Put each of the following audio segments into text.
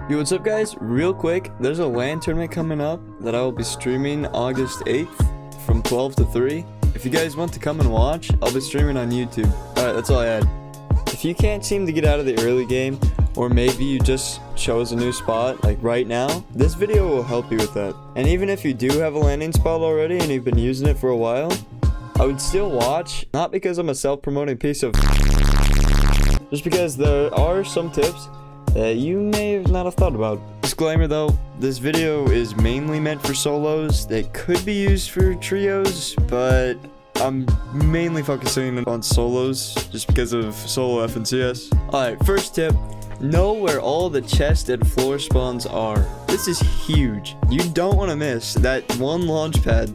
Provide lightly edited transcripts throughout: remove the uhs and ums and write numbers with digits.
Yo, what's up guys? Real quick, there's a LAN tournament coming up that I will be streaming August 8th from 12 to 3. If you guys want to come and watch, I'll be streaming on YouTube. Alright, that's all I had. If you can't seem to get out of the early game, or maybe you just chose a new spot, like right now, this video will help you with that. And even if you do have a landing spot already and you've been using it for a while, I would still watch, not because I'm a self-promoting piece of just because there are some tips that you may not have thought about. Disclaimer though, this video is mainly meant for solos. They could be used for trios, but I'm mainly focusing on solos just because of solo FNCS. Alright, first tip, know where all the chest and floor spawns are. This is huge. You don't want to miss that one launch pad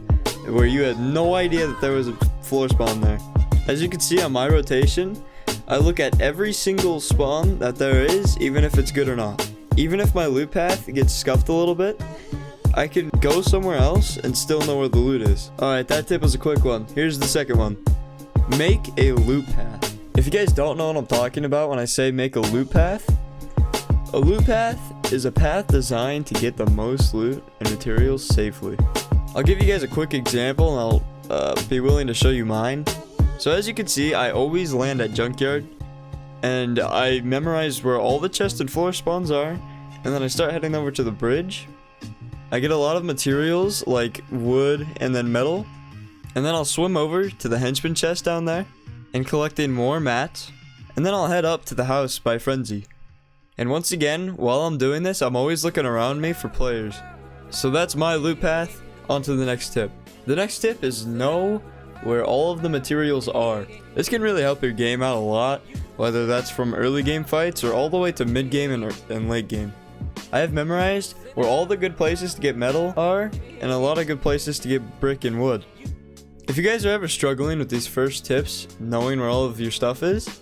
where you had no idea that there was a floor spawn there. As you can see on my rotation, I look at every single spawn that there is, even if it's good or not. Even if my loot path gets scuffed a little bit, I can go somewhere else and still know where the loot is. Alright, that tip was a quick one. Here's the second one. Make a loot path. If you guys don't know what I'm talking about when I say make a loot path is a path designed to get the most loot and materials safely. I'll give you guys a quick example and I'll be willing to show you mine. So as you can see, I always land at junkyard, and I memorize where all the chest and floor spawns are, and then I start heading over to the bridge. I get a lot of materials like wood and then metal, and then I'll swim over to the henchman chest down there and collecting more mats, and then I'll head up to the house by Frenzy. And once again, while I'm doing this, I'm always looking around me for players. So that's my loot path. On to the next tip. The next tip is know where all of the materials are. This can really help your game out a lot, whether that's from early game fights or all the way to mid game and late game. I have memorized where all the good places to get metal are, and a lot of good places to get brick and wood. If you guys are ever struggling with these first tips, knowing where all of your stuff is,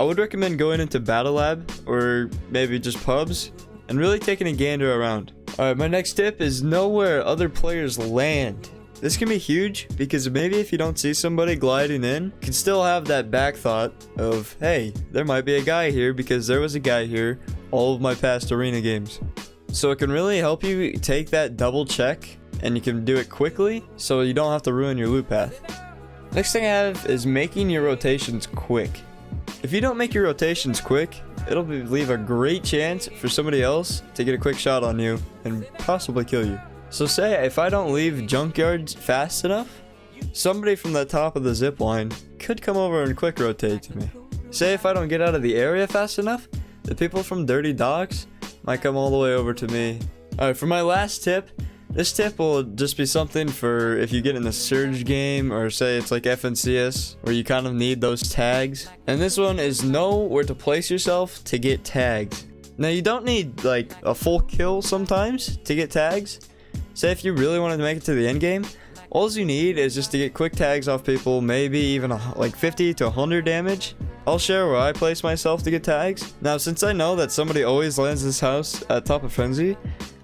I would recommend going into Battle Lab or maybe just pubs and really taking a gander around. Alright, my next tip is know where other players land. This can be huge because maybe if you don't see somebody gliding in, you can still have that back thought of, hey, there might be a guy here because there was a guy here all of my past arena games. So it can really help you take that double check, and you can do it quickly so you don't have to ruin your loot path. Next thing I have is making your rotations quick. If you don't make your rotations quick, it'll leave a great chance for somebody else to get a quick shot on you and possibly kill you. So say if I don't leave junkyards fast enough, somebody from the top of the zip line could come over and quick rotate to me. Say if I don't get out of the area fast enough, the people from Dirty Docks might come all the way over to me. Alright, for my last tip, this tip will just be something for if you get in the Surge game, or say it's like FNCS, where you kind of need those tags. And this one is know where to place yourself to get tags. Now you don't need like a full kill sometimes to get tags. Say if you really wanted to make it to the end game, all you need is just to get quick tags off people, maybe even like 50 to 100 damage. I'll share where I place myself to get tags. Now since I know that somebody always lands this house at top of Frenzy,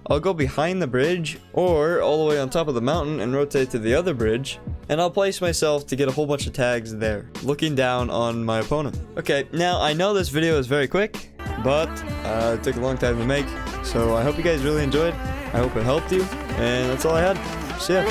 I'll go behind the bridge or all the way on top of the mountain and rotate to the other bridge, and I'll place myself to get a whole bunch of tags there, looking down on my opponent. Okay, now I know this video is very quick, but it took a long time to make, so I hope you guys really enjoyed. I hope it helped you, and that's all I had. See ya.